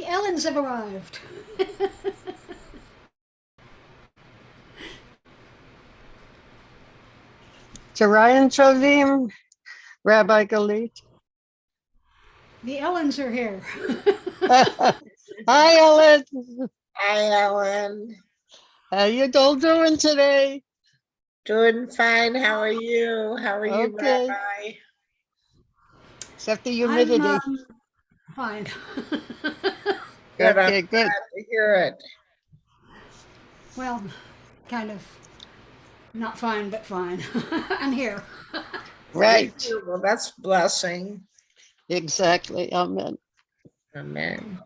Ellens have arrived. Ryan Shavim, Rabbi Galit. The Ellens are here. Hi, Ellen. Hi, Ellen. How you all doing today? Doing fine. How are you? How are you, Okay. Rabbi? Except the humidity. I'm fine. Good. I'm Okay, good. glad to hear it. Well, kind of not fine, but fine. I'm here. Right. Well, that's a blessing. Exactly. Amen. Amen.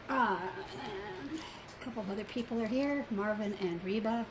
And a couple of other people are here, Marvin and Reba.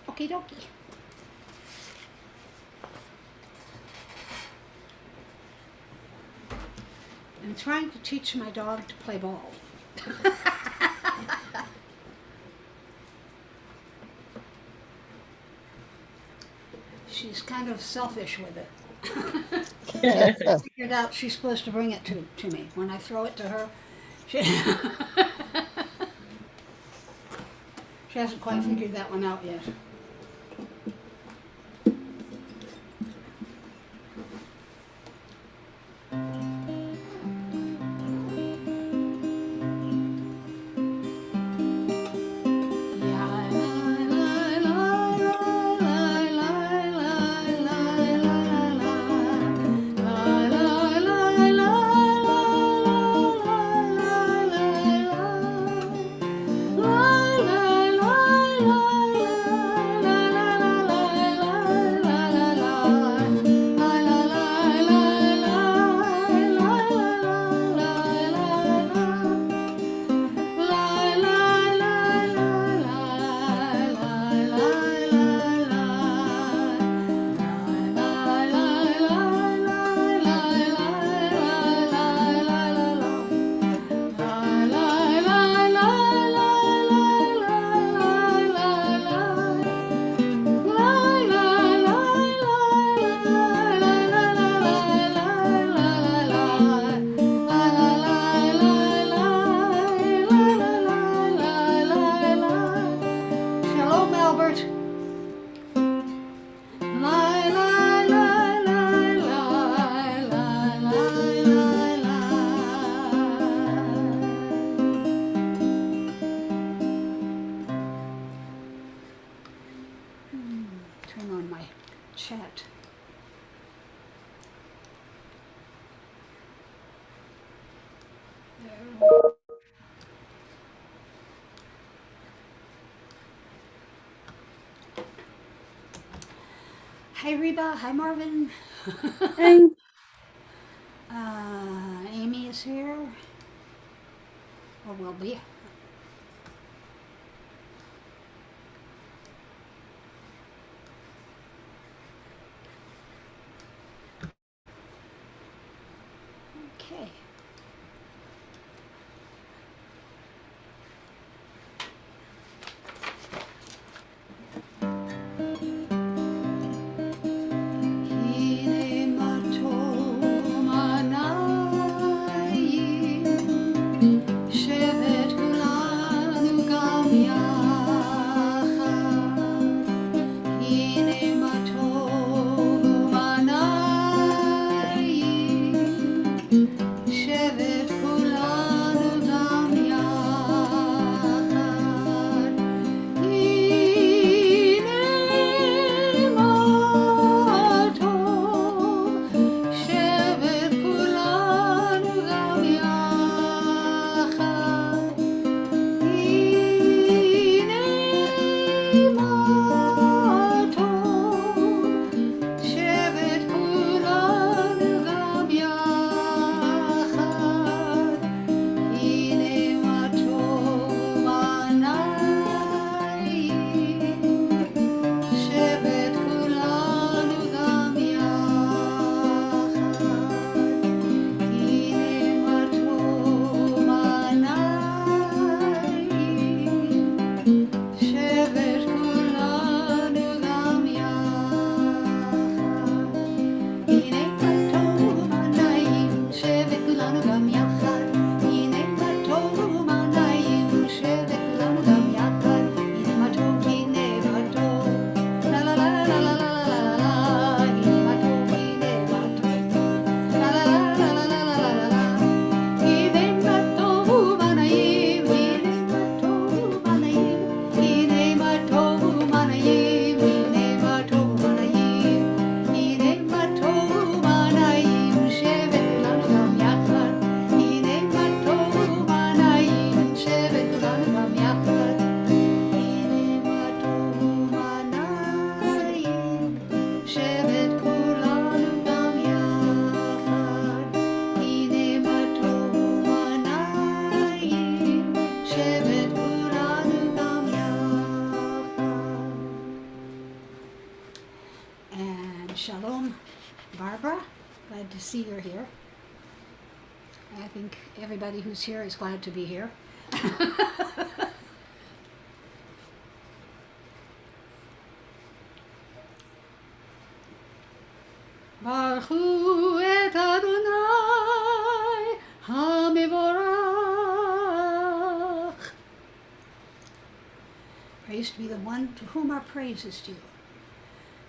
Okie dokie. I'm trying to teach my dog to play ball. She's kind of selfish with it. I figured out she's supposed to bring it to me. When I throw it to her, she, she hasn't quite figured that one out yet. Shalom, Albert. Turn on my chat. Hi Reba, hi Marvin. Hey. Amy is here. Or will be. Okay. Shevet Shalom, Barbara. Glad to see you're here. I think everybody who's here is glad to be here. Baruch hu et Adonai HaMevorach. Praised be the one to whom our praise is due.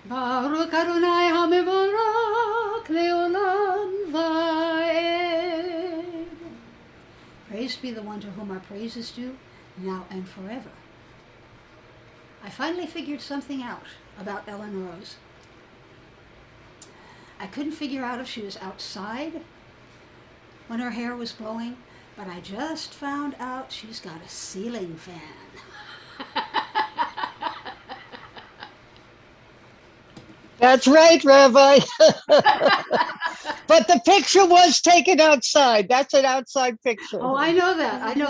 Baruch Adonai HaMevorach Leolam Vaed. Praised be the one to whom our praise is due, now and forever. I finally figured something out about Ellen Rose. I couldn't figure out if she was outside when her hair was blowing, but I just found out she's got a ceiling fan. That's right, Rabbi. But the picture was taken outside. That's an outside picture. Oh, I know that. I knew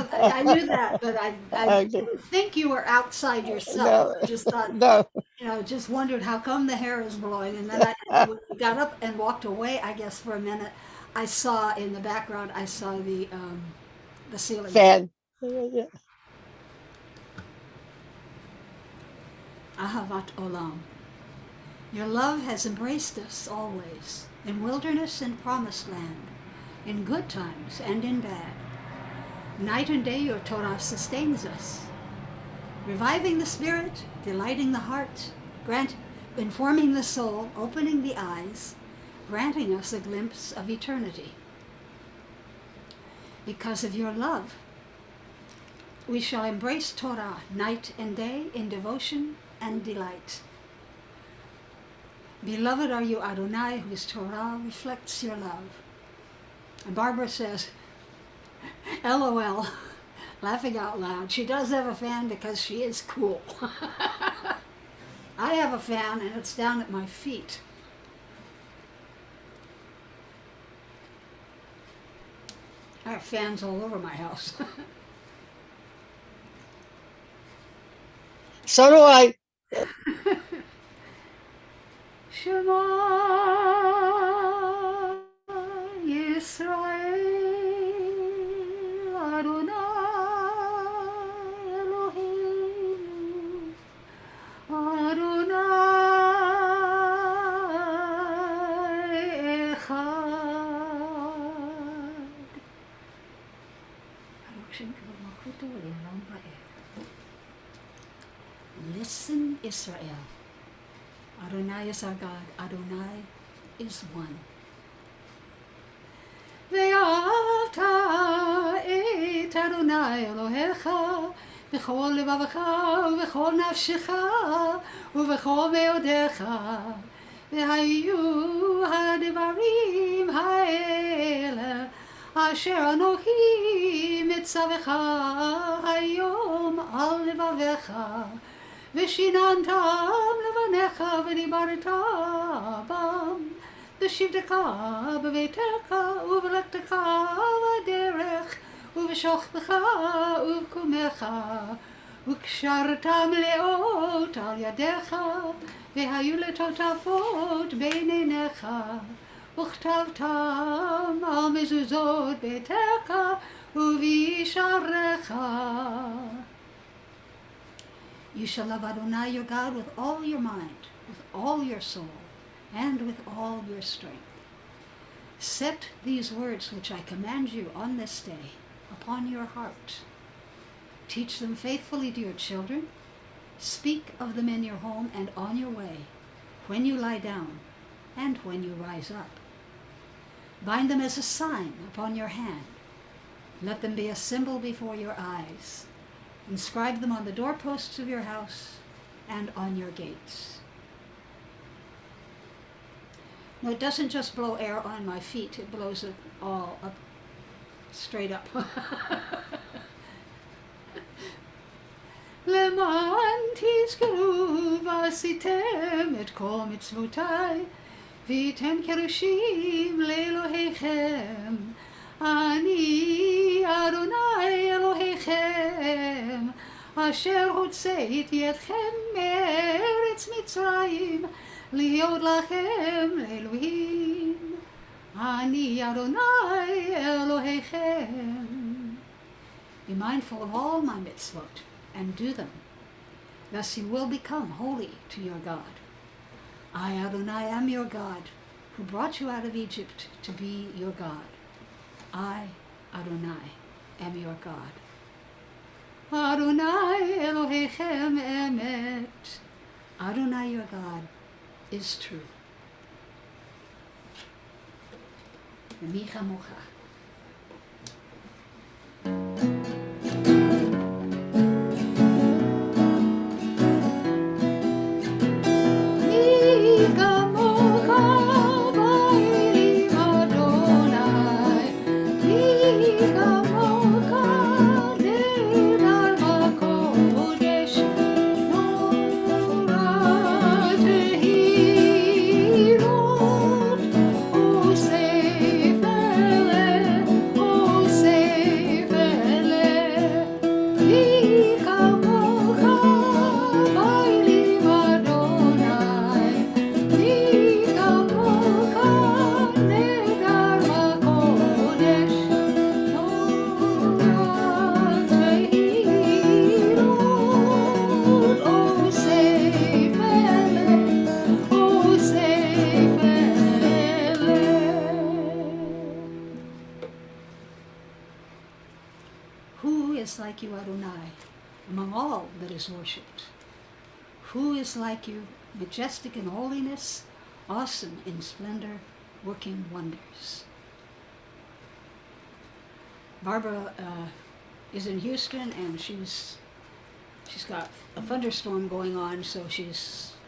that, but I Okay. didn't think you were outside yourself. No. I just thought, No. just wondered how come the hair is blowing. And then when we got up and walked away, I guess for a minute, I saw in the background, I saw the ceiling Fan. Yeah. Ahavat Olam. Your love has embraced us always, in wilderness and promised land, in good times and in bad. Night and day your Torah sustains us, reviving the spirit, delighting the heart, informing the soul, opening the eyes, granting us a glimpse of eternity. Because of your love, we shall embrace Torah night and day in devotion and delight. Beloved are you, Adonai, whose Torah reflects your love. And Barbara says, LOL, laughing out loud. She does have a fan because she is cool. I have a fan and it's down at my feet. I have fans all over my house. So do I. Shema Yisrael Adonai Eloheinu Adonai Echad. Listen, Israel. Adonai is our God. Adonai is one. ואהבת את אדוני אלוהיך בכל לבבך ובכל נפשך ובכל מאודיך. והיו הדברים האלה אשר אנוכי מצווך היום על לבביך. ושיננתם לבניך ודיברת בם בשבתך בביתך ובלכתך בדרך ובשוכבך ובקומך וקשרתם לאות על ידיך והיו לטוטפות בין עיניך וכתבתם על מזוזות ביתך ובישעריך. You shall love Adonai your God with all your mind, with all your soul, and with all your strength. Set these words which I command you on this day upon your heart. Teach them faithfully to your children. Speak of them in your home and on your way, when you lie down and when you rise up. Bind them as a sign upon your hand. Let them be a symbol before your eyes. Inscribe them on the doorposts of your house and on your gates. No, it doesn't just blow air on my feet, it blows it all up, straight up. למען תזכרו ועשיתם את כל מצוותיי והייתם קדושים לאלוהיכם. אני אדוני אלוהיכם אשר הוצאתי אתכם מארץ מצרים להיות לכם אלוהים, אני אדוני Elohechem. Be mindful of all my mitzvot and do them. Thus you will become holy to your God. I, Adonai, am your God, who brought you out of Egypt to be your God. I, Adonai, am your God. Adonai Elohechem emet. Adonai, your God, is true. Mimi chamocha. Like you, Adonai, among all that is worshipped? Who is like you, majestic in holiness, awesome in splendor, working wonders? Barbara is in Houston, and she's got a thunderstorm going on, so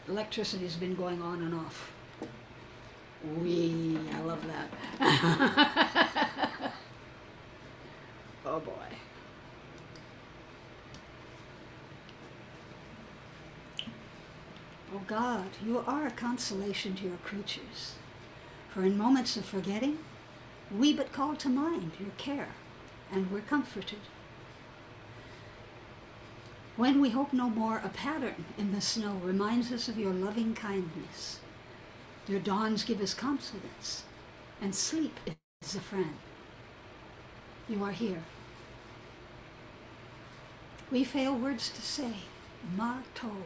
electricity's been going on and off. I love that. Oh boy. O God, you are a consolation to your creatures, for in moments of forgetting, we but call to mind your care, and we're comforted. When we hope no more, a pattern in the snow reminds us of your loving kindness. Your dawns give us confidence, and sleep is a friend. You are here. We fail words to say, Ma Tov.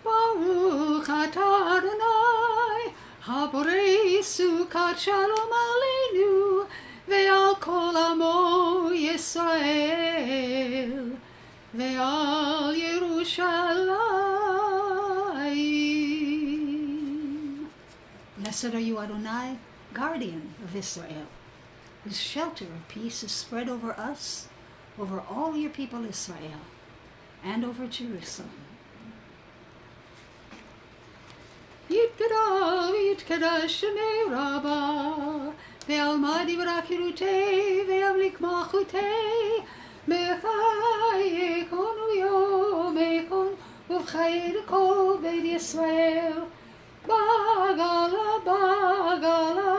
Baruch atah Adonai, haborei sukat shalom aleinu, ve'al kol amo Yisrael, ve'al Yerushalayim. Blessed are you, Adonai, guardian of Israel, whose shelter of peace is spread over us, over all your people Israel, and over Jerusalem. Yitkadal v'yitkadash shemei Rabbah, ve'alma divrei kirutei, ve'amlik malchutei, b'chai yekonu yom ekon, uv'chai l'kol beit Yisrael, bagala bagala,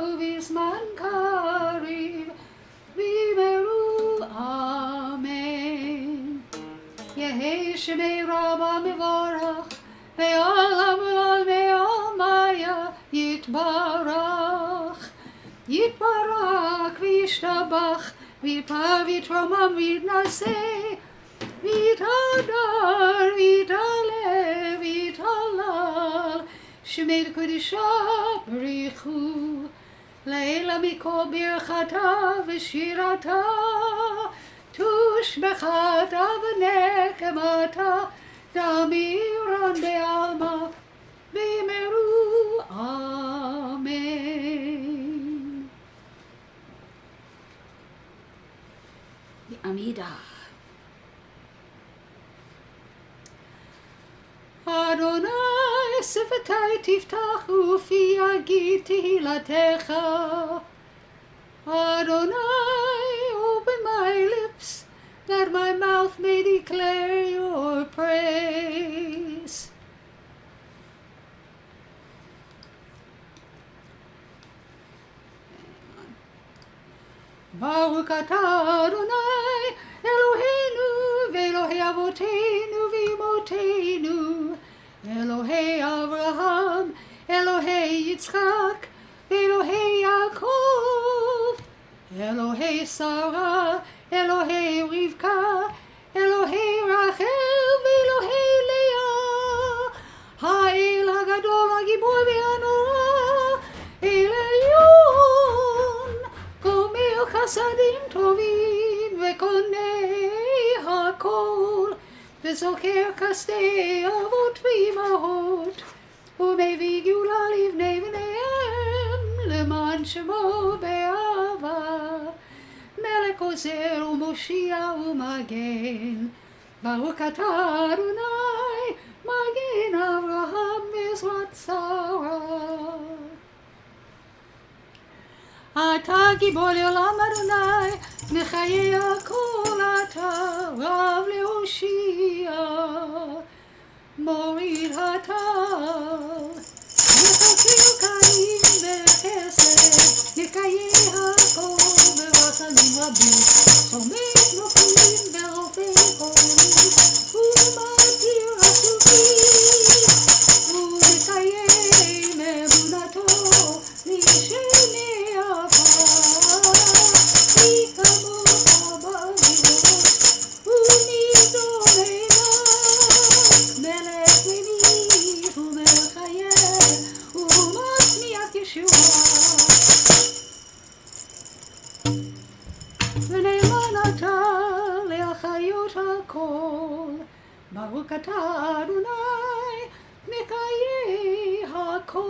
uv'izman kariv, v'yimeru amen. Yehei shemei Rabbah mevorach, ve'al amulal ve'al maya yitbarach, yitbarach v'yishtabach, v'yitpa v'yitromam v'yitnaseh, v'yitadar v'yitaleh v'yitalal, shemei l'kodisha b'richu, le'ela mikol birchata v'shirata, tushbechata v'nechemata, Damiran be'alma, v'yimeru amen. Amida. Adonai sifetai tiftach ufi yagid tehilatecha. Adonai, open my lips, that my mouth may declare your praise. Baruch atah Adonai, Eloheinu, ve'Elohei avoteinu, v'imotenu, Yitzchak, Elohei Yaakov, Elohei Sarah, Elohei Rivka, Elohei Rachel, Elohei Leah, Ha'el HaGadol HaGibor VeHaNorah, El Elyon, Gomer Chasadim Tovim, Vekonei HaKol, Vezoker Kastei Avot V'Imahot, Umevig Gula Livnei V'neihem, Leman Shemo Be'ava, Melech Ozer U'Moshia U'Magen, Baruch Atah Adonai, Magen Avraham Mizrat Sarah. אתה גיבור לעולם אדוני, מחיי הכל אתה רב להושיע, מוריד הטל, מחכה קיים בחסד, מחיי הכל ברחמים רבים, צומח נופלים בעופי חורים, ומתיר עצובים, ומקיים אמונתו לשני ברוך אתה אדוני מחיי הכל.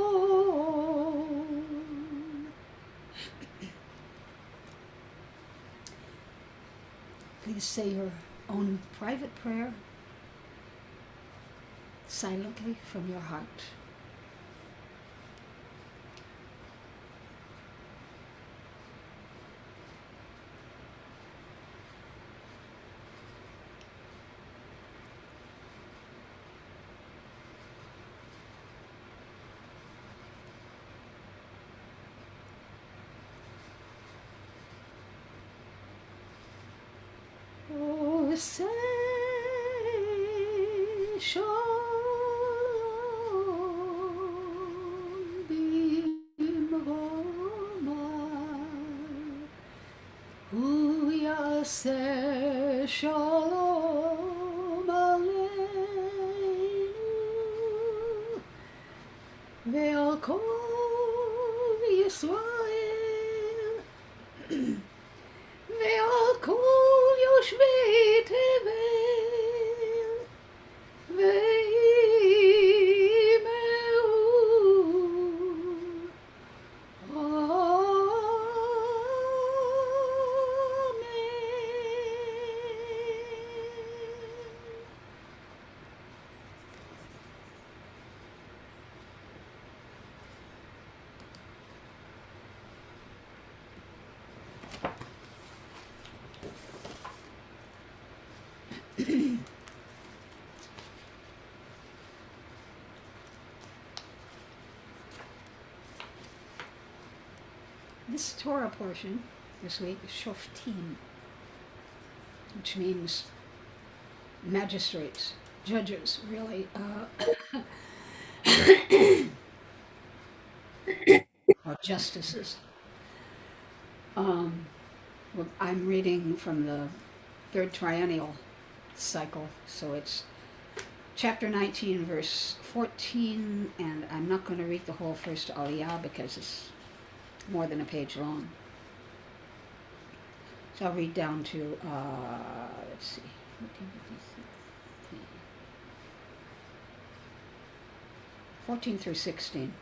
Please say your own private prayer silently from your heart. Say Shalom b'mromai, Hu yaseh Shalom aleinu, ve'al kol Yisrael, ve'al kol yoshvei tevel, ve'imeru. This Torah portion this week is Shoftim, which means magistrates, judges, really, or justices. Well, I'm reading from the third triennial cycle, so it's chapter 19, verse 14, and I'm not going to read the whole first Aliyah because it's more than a page long. So I'll read down to, let's see, 14 through 16.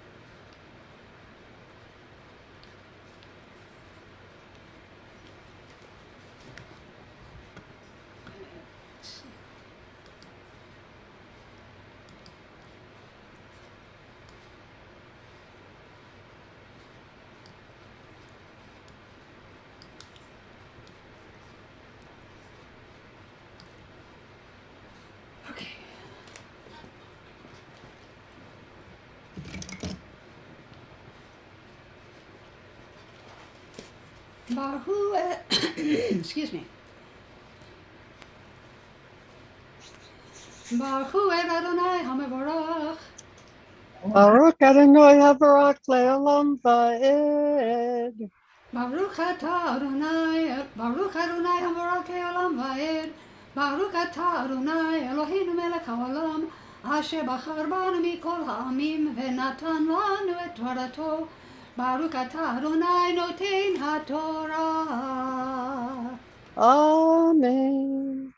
Excuse me. Baruch hu et Adonai HaMevorach, Baruch Adonai Habarak Le'olam Va'ed. Baruch atah Adonai, Baruch Adonai Habarak Le'olam Va'ed. Baruch atah Adonai Eloheinu melech haolam, asher bachar banu mikol ha'amim ונתן לנו את תורתו. Baruch atah Adonai noten haTorah. Amen.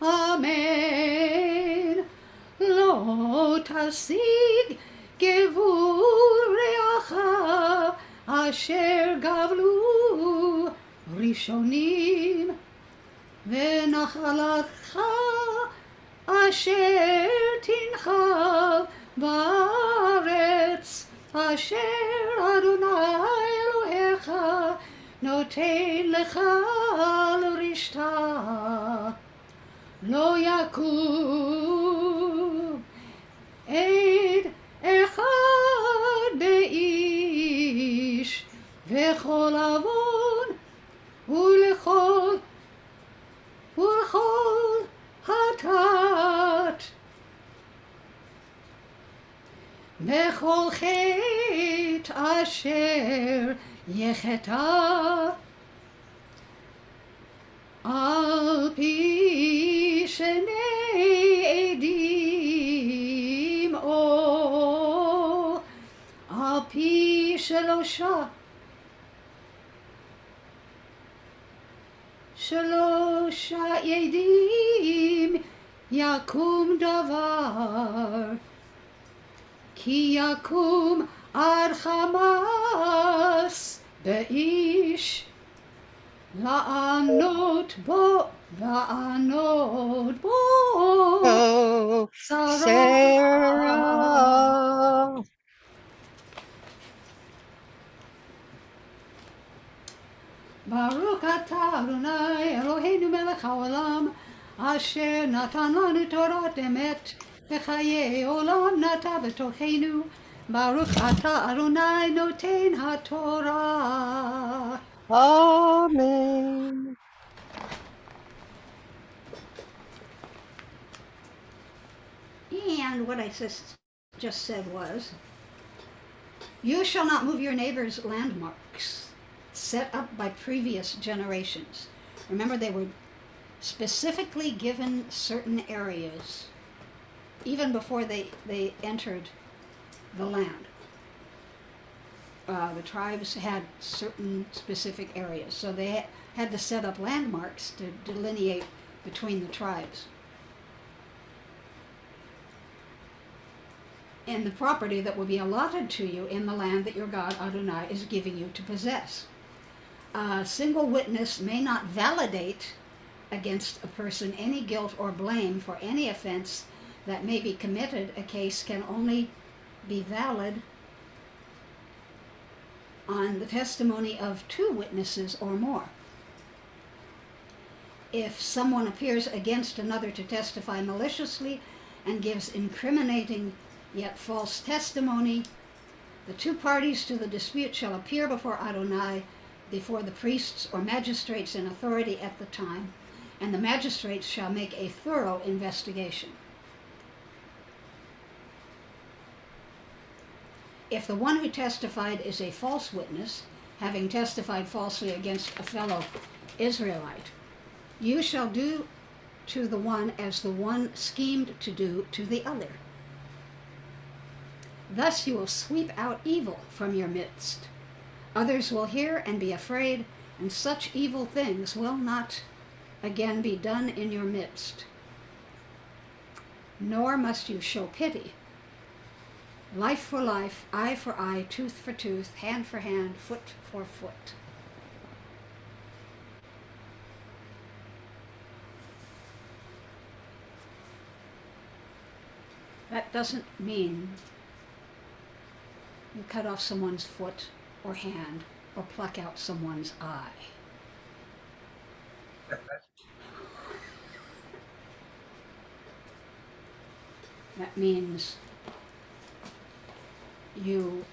Amen. לא תשיג גבוריך אשר גבלו ראשונים, ונחלתך אשר תנחל בארץ אשר אדוני אלוהיך נותן לך לרשתה. לא יקום עד אחד באיש, וכל עוון ולכל חטאת, בכל חטא אשר יחטא, על פי שני עדים או על פי שלושה עדים יקום דבר, כי יקום עד חמס באיש לענות בו Oh, Sarah. ברוך אתה אדוני אלוהינו מלך העולם, אשר נתן לנו תורת אמת וחיי עולם נטע בתוכנו. ברוך אתה אדוני נותן התורה. Amen. And what I just said was, you shall not move your neighbor's landmarks set up by previous generations. Remember, they were specifically given certain areas even before they entered the land. The tribes had certain specific areas, so they had to set up landmarks to delineate between the tribes and the property that will be allotted to you in the land that your God Adonai is giving you to possess. A single witness may not validate against a person any guilt or blame for any offense that may be committed. A case can only be valid on the testimony of two witnesses or more. If someone appears against another to testify maliciously and gives incriminating yet false testimony, the two parties to the dispute shall appear before Adonai, before the priests or magistrates in authority at the time, and the magistrates shall make a thorough investigation. If the one who testified is a false witness, having testified falsely against a fellow Israelite, you shall do to the one as the one schemed to do to the other. Thus you will sweep out evil from your midst. Others will hear and be afraid, and such evil things will not again be done in your midst. Nor must you show pity. Life for life, eye for eye, tooth for tooth, hand for hand, foot for foot. That doesn't mean you cut off someone's foot or hand or pluck out someone's eye. That means you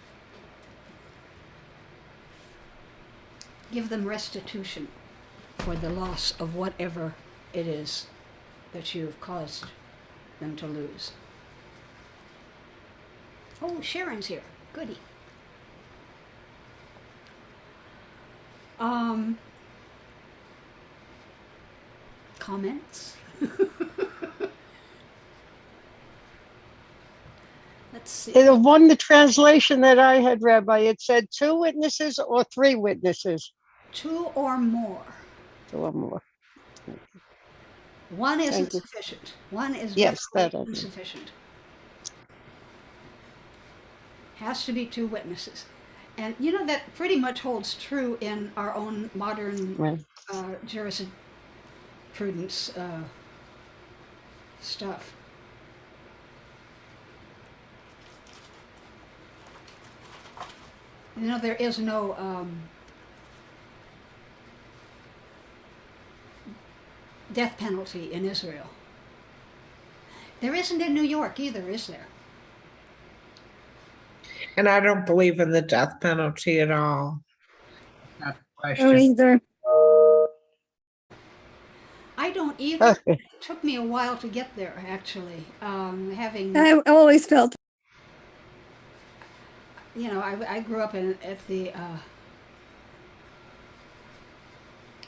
give them restitution for the loss of whatever it is that you've caused them to lose. Oh, Sharon's here. Goody. Comments? Let's see. The translation that I had, Rabbi, it said 2 witnesses or 3 witnesses. 2 or more. 2 or more. One isn't Thank you. sufficient. One is Yes, definitely that I insufficient. Has to be 2 witnesses. And you know, that pretty much holds true in our own modern Right. jurisprudence stuff. You know, there is no death penalty in Israel. There isn't in New York either, is there? And I don't believe in the death penalty at all. Not a question. Oh, either. I don't either. Okay. It took me a while to get there, actually. Having, I always felt you know, I grew up at the.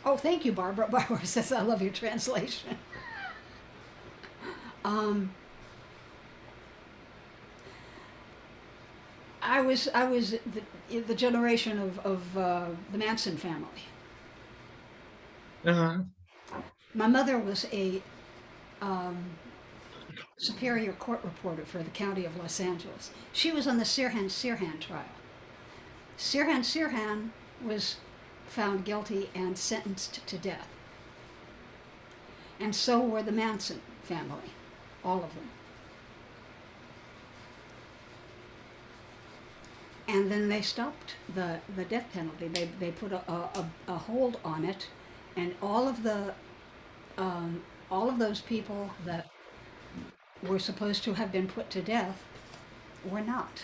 Oh, thank you, Barbara. Barbara says, I love your translation. I was the generation of the Manson family. Uh-huh. My mother was a Superior Court reporter for the County of Los Angeles. She was on the Sirhan trial. Sirhan was found guilty and sentenced to death. And so were the Manson family, all of them. And then they stopped the death penalty. They put a hold on it, and all of those people that were supposed to have been put to death were not.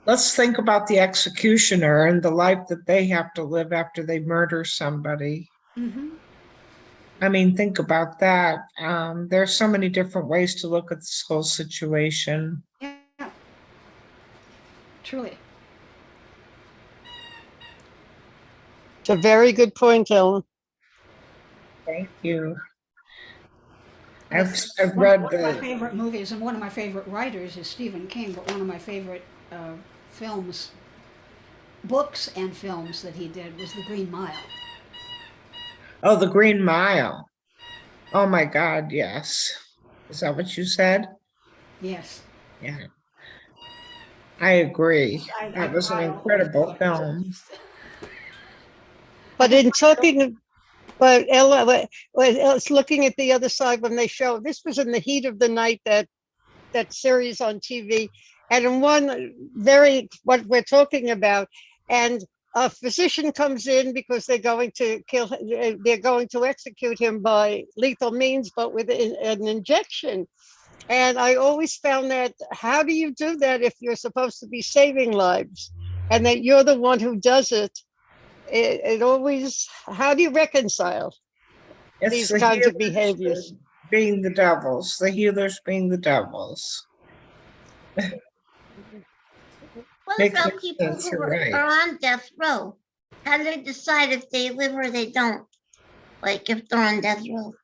Let's think about the executioner and the life that they have to live after they murder somebody. Mm-hmm. I mean, think about that. There's so many different ways to look at this whole situation. Yeah, truly. It's a very good point, Ellen. Thank you. Yes. I've read one of my the, favorite movies, and one of my favorite writers is Stephen King, but one of my favorite books and films that he did was The Green Mile. oh, the Green Mile. Oh my God, yes. Is that what you said? Yes. Yeah. I agree. I That was an cried all incredible over. film. But in talking, but Ella, it's looking at the other side when they show, this was in the heat of the night, that series on TV, and in one what we're talking about, and a physician comes in because they're going to execute him by lethal means, but with an injection. And I always found that, how do you do that if you're supposed to be saving lives, and that you're the one who does it? It always, how do you reconcile these the kinds of healers behaviors? being the devils, the healers being the devils. What Makes about people sense, who you're right. are on death row? How do they decide if they live or they don't? Like if they're on death row?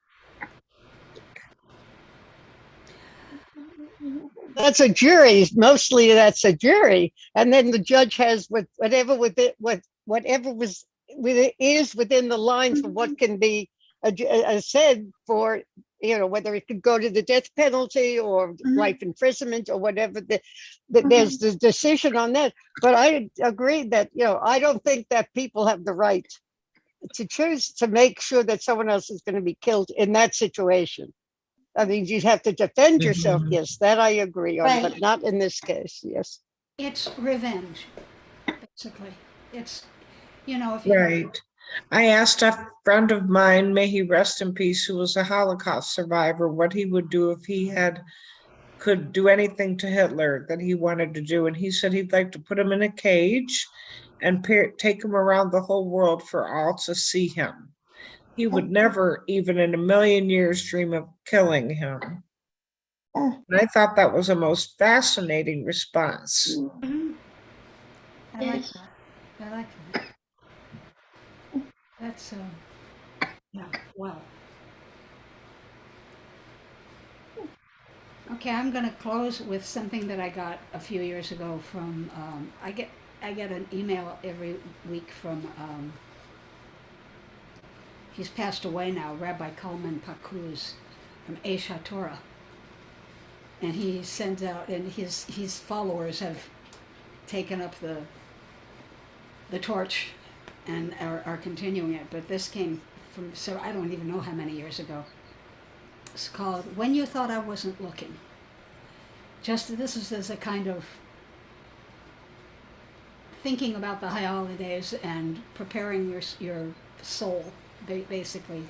That's a jury. Mostly that's a jury. And then the judge has whatever is within the lines of what can be said for, whether it could go to the death penalty or life imprisonment or whatever. There's the decision on that. But I agree that, I don't think that people have the right to choose to make sure that someone else is going to be killed in that situation. I mean, you'd have to defend yourself. Yes, that I agree on, Right. but not in this case. Yes. It's revenge, basically. It's, if you... Right. I asked a friend of mine, may he rest in peace, who was a Holocaust survivor, what he would do if he could do anything to Hitler that he wanted to do. And he said he'd like to put him in a cage and take him around the whole world for all to see him. He would never, even in a million years, dream of killing him. Oh, And I thought that was a most fascinating response. Mhm. I like yes. that. I like that. That's, yeah, well. Okay, I'm going to close with something that I got a few years ago from, I get an email every week from, he's passed away now, Rabbi Kalman Pakuz from Eish HaTorah. And he sends out, and his followers have taken up the torch and are continuing it. But this came from, so I don't even know how many years ago. It's called When You Thought I Wasn't Looking. Just this is as a kind of thinking about the high holidays and preparing your soul, basically,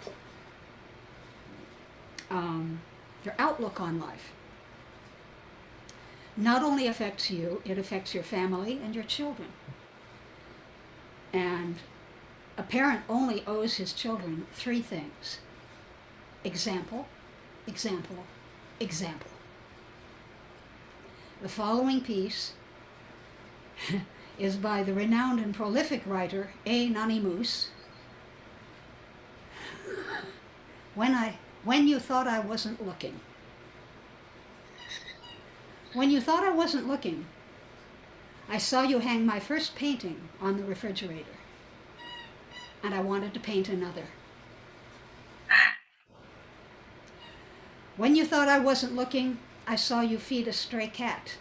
your outlook on life. Not only affects you, it affects your family and your children. And a parent only owes his children 3 things: example, example, example. The following piece is by the renowned and prolific writer A. Nanimus. When you thought I wasn't looking. When you thought I wasn't looking, I saw you hang my first painting on the refrigerator, and I wanted to paint another. When you thought I wasn't looking, I saw you feed a stray cat,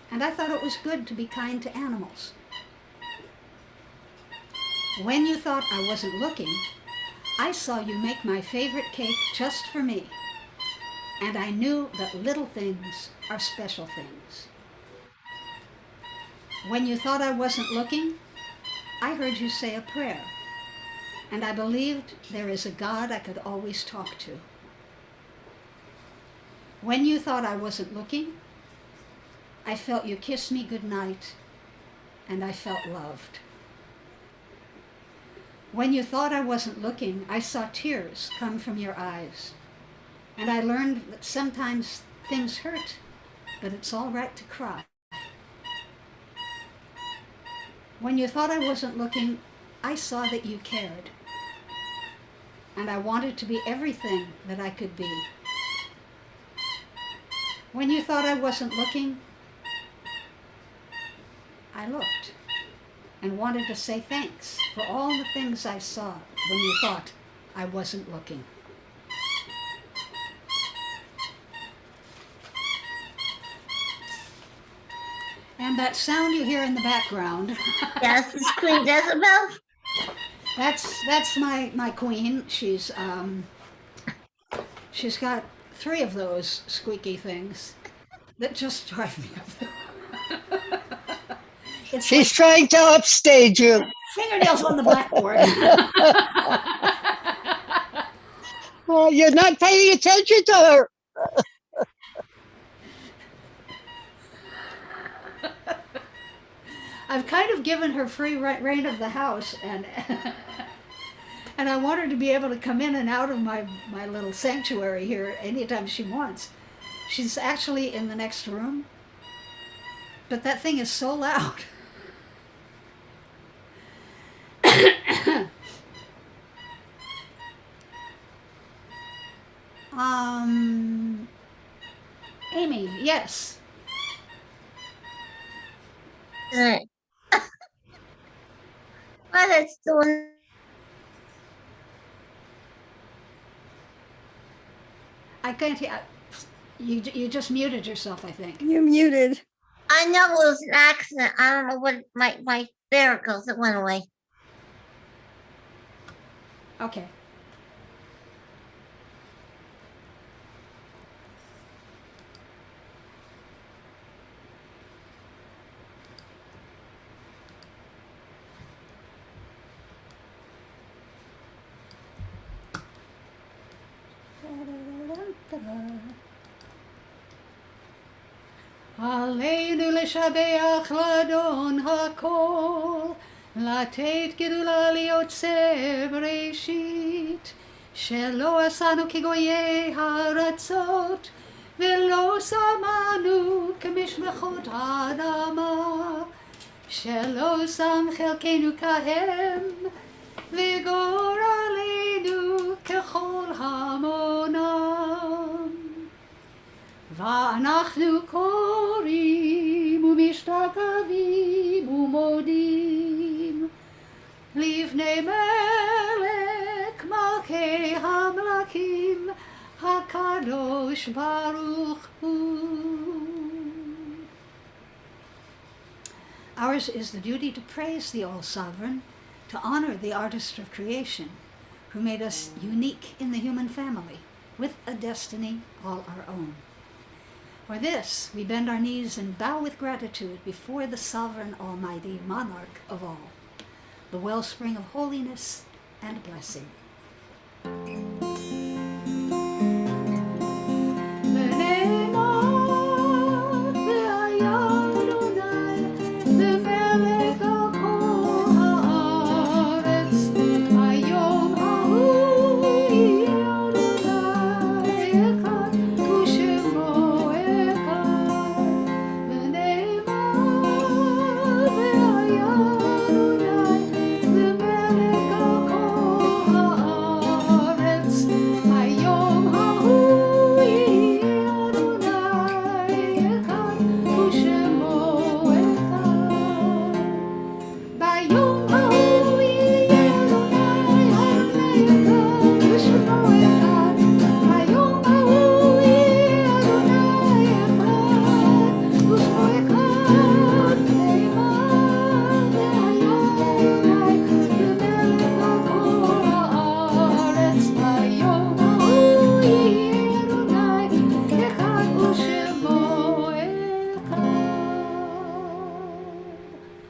and I thought it was good to be kind to animals. When you thought I wasn't looking, I saw you make my favorite cake just for me, and I knew that little things are special things. When you thought I wasn't looking, I heard you say a prayer, and I believed there is a God I could always talk to. When you thought I wasn't looking, I felt you kiss me goodnight, and I felt loved. When you thought I wasn't looking, I saw tears come from your eyes, and I learned that sometimes things hurt, but it's all right to cry. When you thought I wasn't looking, I saw that you cared, and I wanted to be everything that I could be. When you thought I wasn't looking, I looked and wanted to say thanks for all the things I saw when you thought I wasn't looking. And that sound you hear in the background, Yes, it's Queen Jezebel. that's my queen. She's got 3 of those squeaky things that just drive me up. It's She's trying to upstage you. like fingernails on the blackboard. Well, you're not paying attention to her. I've kind of given her free reign of the house, and and I want her to be able to come in and out of my little sanctuary here anytime she wants. She's actually in the next room, but that thing is so loud. Amy, yes. Right. What it's doing. I can't hear. You just muted yourself, I think. You're muted. I know it was an accident. I don't know what there it goes. It went away. Okay. עלינו לשבח לאדון הכל, לתת גדולה ליוצר בראשית, שלא עשנו כגויי הארצות, ולא שמענו כמשפחות האדמה, שלא שם חלקנו כהם, וגורלנו ככל המונם. ואנחנו קוראים ומשתגעים ומודים לפני מלך מלכי המלכים הקדוש ברוך הוא. Ours is the duty to praise the All-Sovereign, to honor the artist of creation, who made us unique in the human family, with a destiny all our own. For this, we bend our knees and bow with gratitude before the sovereign, almighty monarch of all, the wellspring of holiness and blessing.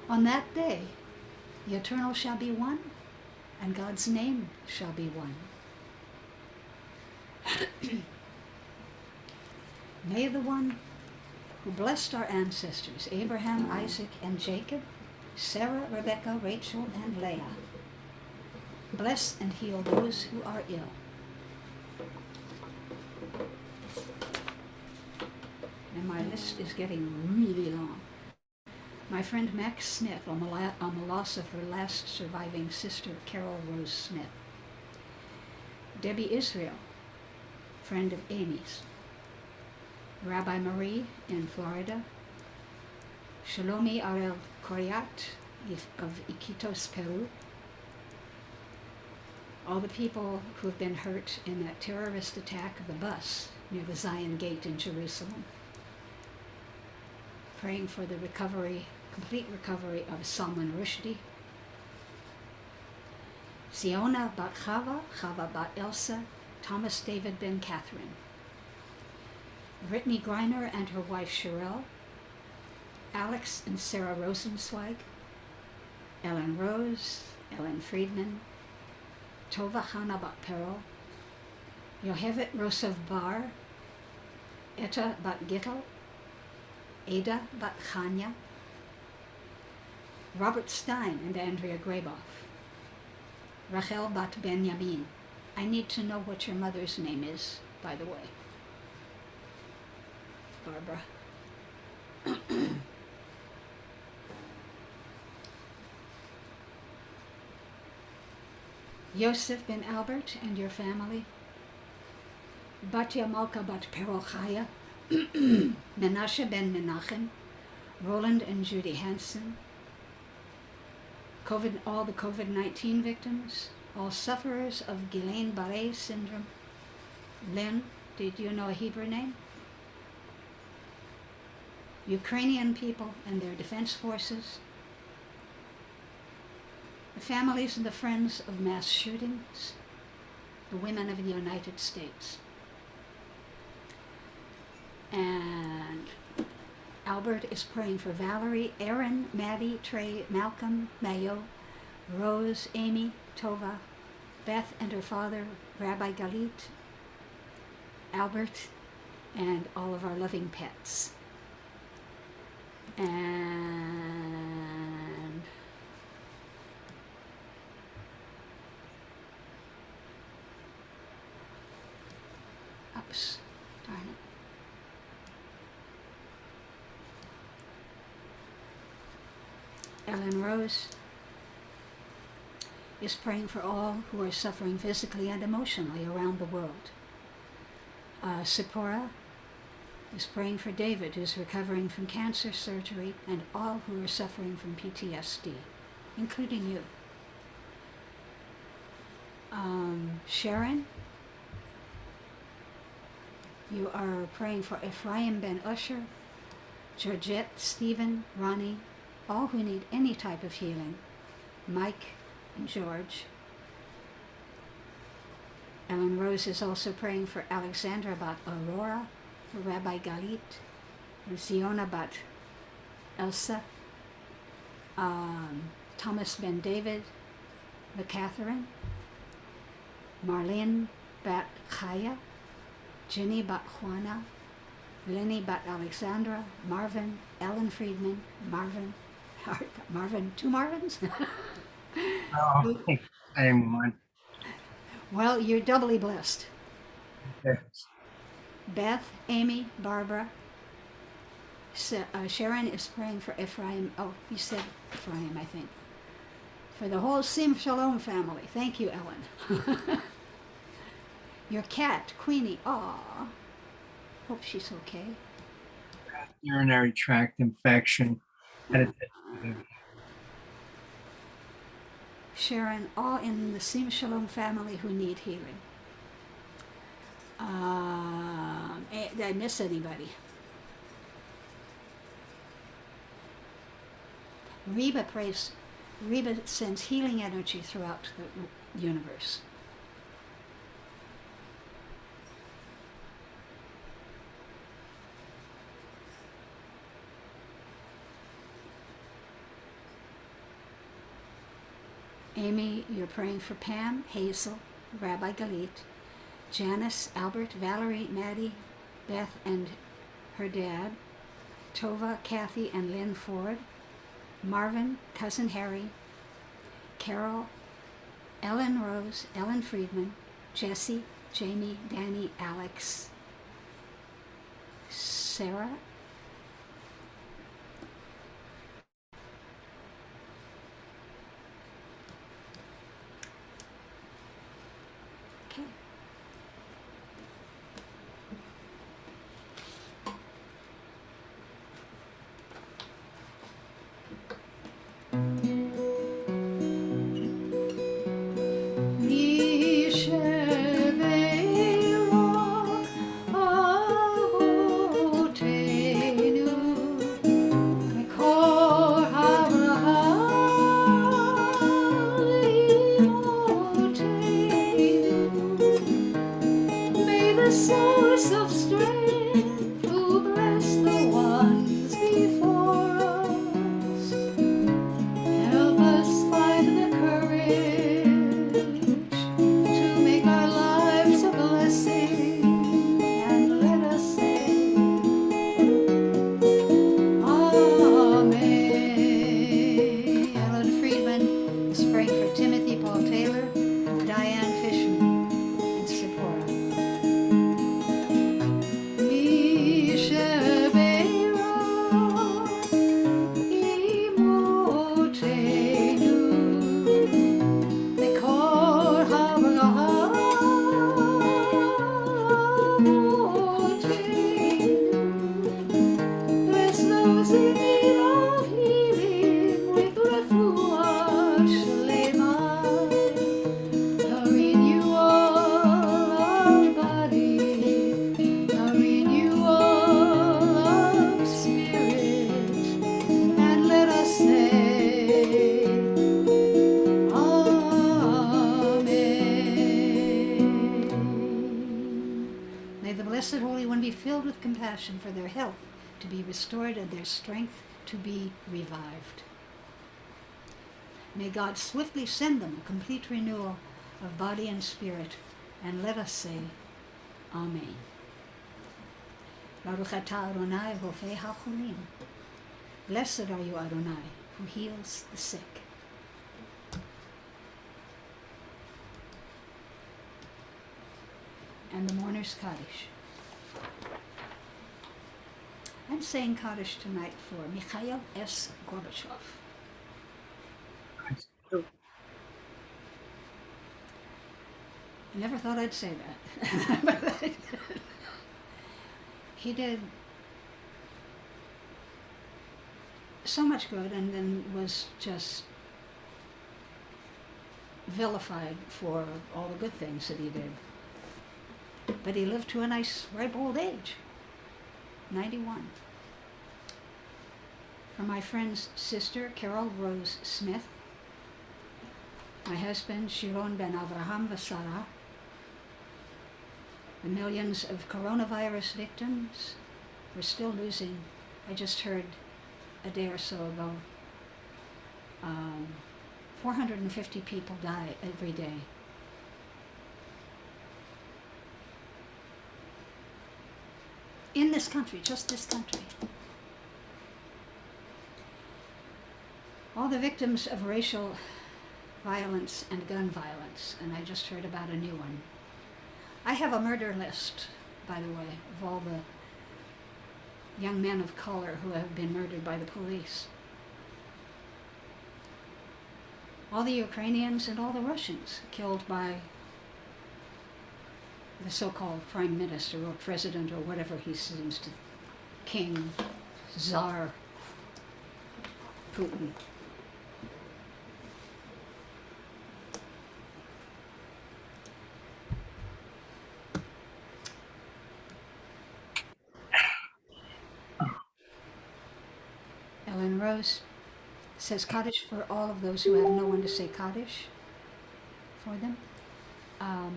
On that day, the eternal shall be one, and God's name shall be one. May the one who blessed our ancestors, Abraham, Isaac, and Jacob, Sarah, Rebekah, Rachel, and Leah, bless and heal those who are ill. And my list is getting really long. My friend Max Smith on the loss of her last surviving sister, Carol Rose Smith. Debbie Israel, friend of Amy's. Rabbi Maariv in Florida. Shalomi Arel Koryat of Iquitos, Peru. All the people who have been hurt in that terrorist attack of the bus near the Zion Gate in Jerusalem. Praying for the complete recovery of Salman Rushdie. Siona bat Chava, Chava bat Elsa, Thomas David ben Catherine. Brittany Griner and her wife Sherelle, Alex and Sarah Rosenzweig, Ellen Rose, Ellen Friedman, Tova Hana bat Perel, Yohevet Rosov Bar, Etta bat Gittel, Ada bat Chanya, Robert Stein and Andrea Graboff, Rachel bat Benjamin. I need to know what your mother's name is, by the way. Barbara. Yosef ben Albert and your family. Batya Malka bat Perochaya, Menashe ben Menachem, Roland and Judy Hansen, all the COVID-19 victims, all sufferers of Guillain-Barré syndrome. Lynn, did you know a Hebrew name? Ukrainian people and their defense forces, the families and the friends of mass shootings, the women of the United States. And Albert is praying for Valerie, Aaron, Maddie, Trey, Malcolm, Mayo, Rose, Amy, Tova, Beth and her father, Rabbi Galit, Albert, and all of our loving pets. And oops, darn it. Ellen Rose is praying for all who are suffering physically and emotionally around the world. Sephora is praying for David, who's recovering from cancer surgery, and all who are suffering from PTSD, including you. Sharon, you are praying for Ephraim Ben Usher, Georgette, Stephen, Ronnie, all who need any type of healing. Mike and George. Ellen Rose is also praying for Alexandra Bat Aurora, for Rabbi Galit, for Ziona Bat Elsa, Thomas Ben David, the Catherine, Marlene Bat Chaya, Ginny Bat Juana, Lenny Bat Alexandra, Marvin, Ellen Friedman, Marvin, two Marvins? Oh, I am one. Well, you're doubly blessed. Yes. Beth, Amy, Barbara. Sharon is praying for Ephraim. Oh, you said Ephraim, I think. For the whole Shalom family. Thank you, Ellen. Your cat, Queenie. Aw. Hope she's okay. Urinary tract infection. Sharon, all in the Shalom family who need healing. Did I miss anybody? Reba sends healing energy throughout the universe. Amy, you're praying for Pam, Hazel, Rabbi Galit, Janice, Albert, Valerie, Maddie, Beth and her dad, Tova, Kathy, and Lynn Ford, Marvin, Cousin Harry, Carol, Ellen Rose, Ellen Friedman, Jesse, Jamie, Danny, Alex, Sarah, okay. Source of strength, who bless the ones before us. Help us find the courage to make our lives a blessing, and let us say, Amen. Ellen Friedman is praying for Timothy Paul Taylor, Diane Fishman, and Sephora. Blessed Holy One be filled with compassion for their health to be restored and their strength to be revived. May God swiftly send them a complete renewal of body and spirit, and let us say, Amen. Baruch atah Adonai rofei hacholim. Blessed are you, Adonai, who heals the sick. And the mourner's Kaddish. I'm saying Kaddish tonight for Mikhail S. Gorbachev. I never thought I'd say that. But I did. He did so much good and then was just vilified for all the good things that he did. But he lived to a nice, ripe old age, 91. For my friend's sister, Carol Rose Smith, my husband, Shiron Ben Avraham Vasara, the millions of coronavirus victims we're still losing. I just heard a day or so ago, 450 people die every day. In this country, just this country. All the victims of racial violence and gun violence, and I just heard about a new one. I have a murder list, by the way, of all the young men of color who have been murdered by the police. All the Ukrainians and all the Russians killed by the so-called prime minister or president or whatever he seems to, king, czar, Putin. Ellen Rose says Kaddish for all of those who have no one to say Kaddish for them.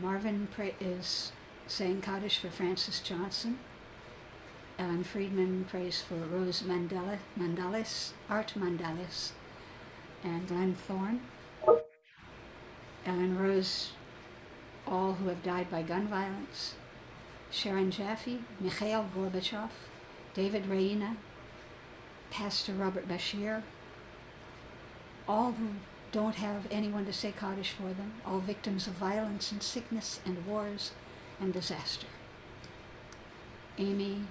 Marvin is saying Kaddish for Francis Johnson. Ellen Friedman prays for Rose Mandales, Art Mandales, and Glenn Thorne. Ellen Rose, all who have died by gun violence. Sharon Jaffe, Mikhail Gorbachev, David Reina, Pastor Robert Bashir, all who don't have anyone to say Kaddish for them, all victims of violence and sickness and wars and disaster. Amy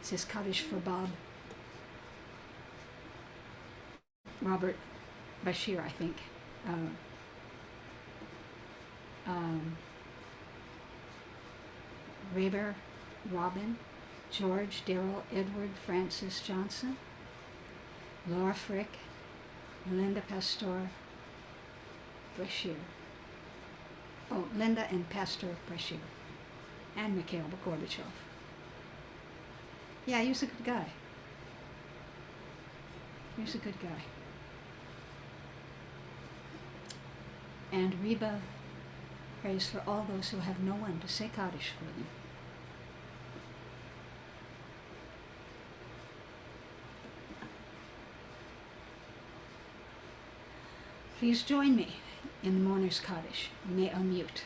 says Kaddish for Bob. Robert Bashir, I think. Reber, Robin, George, Daryl, Edward, Francis Johnson, Laura Frick, Linda Pastor Brashear. Oh, Linda and Pastor Brashear. And Mikhail Gorbachev. Yeah, he was a good guy. He was a good guy. And Reba prays for all those who have no one to say Kaddish for them. Please join me in the Mourner's Kaddish. You may unmute.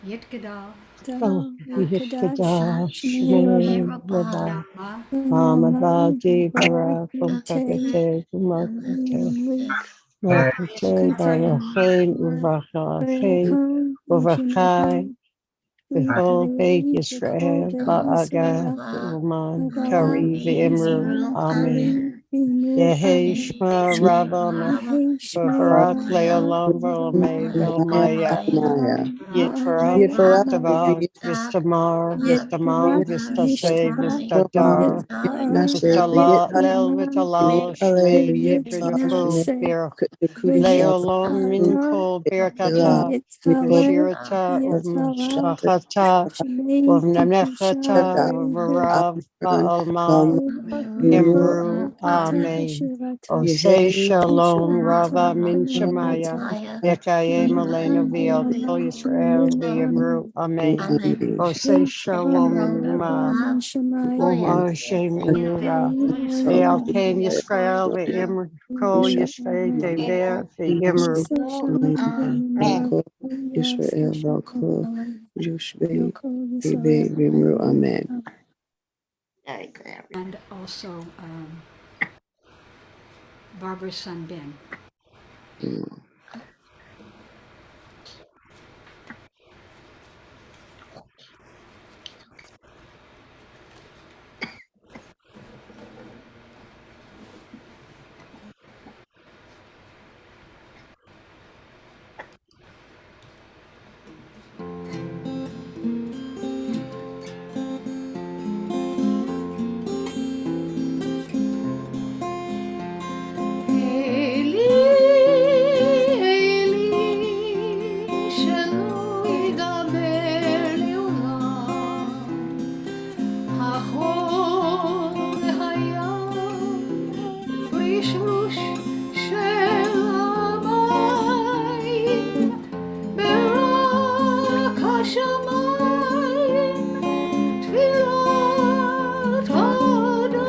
Yitgadal, Yishkada, Shmei, Rabba, Amavati, Barakum, Pakate, Makate, Makate, Barachain, Uvrachain, Uvrakai, Behold, Beit Yisrael, Ba'aga, Uman, Kari, V'imru, Amen. Yehi Shma Rabba, Barak Leolam, V'olamei, V'olamaya, Yitfarak, V'tavak, V'stamar, V'stamam, V'stasei, V'stadar, V'stalal, Lel, V'talal, Shmei, Yitrakul, Bir, Leolam, Minkol, Birkata, V'shirata, Uvmachata, Uvnamechata, Uvarav, Ba'alma, Imru, Amen. Osei Shalom, Rava Min Shemaya, Yekayem Elena V'al Kol Yisrael V'Yimru, Amen. Osei Shalom Inuma, Uma Hashem Inura, V'al Ken Yisrael V'Yimru, Kol Yisrael Tever V'Yimru. Amen. Israel Balkol, Jushbe, Ibe, Vimru, Amen. Very good. and also Barbara's son Ben. וישרוש של המים, ברק השמיים, תפילת האדם,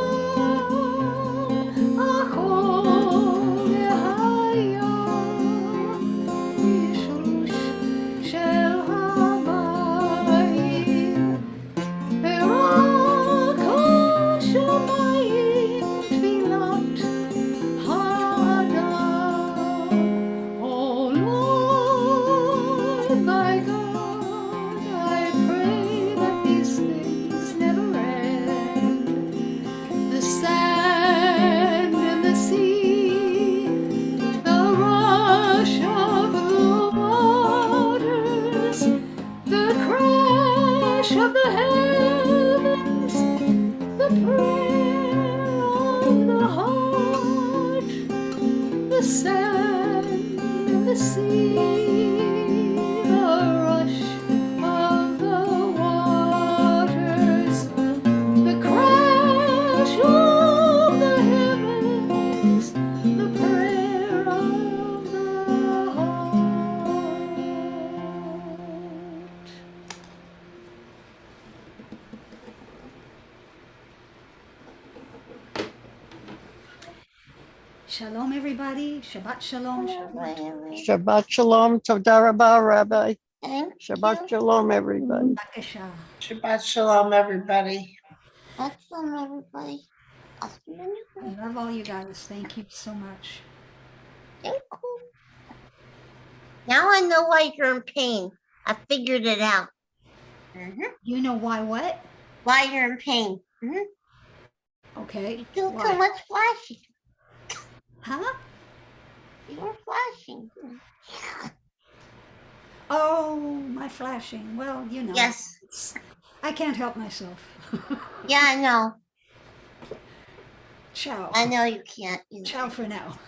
הכל היה. וישרוש של המים, ברק השמיים, תפילת האדם. Oh Lord, my God, I pray that these things never end. The sand and the sea, the rush of the waters, the crash of the heavens, the prayer of the heart, the sand and the sea, the rush of the waters, the crash of the heavens, the prayer of the heart. Shalom, everybody. Shabbat shalom. Shabbat. Shabbat shalom. Toda rabah, Rabbi. Thank Shabbat you. shalom, everybody. Bakasha. Shabbat shalom, everybody. Excellent, everybody. I'll see you next I week. love all you guys. Thank you so much. Thank you. Now I know why you're in pain. I figured it out. You know why what? Why you're in pain. Okay. You do Why? too much flashing. Huh? You were flashing. Oh, my flashing. Well, you know. Yes. I can't help myself. Yeah, I know. Ciao. I know you can't. Ciao for now.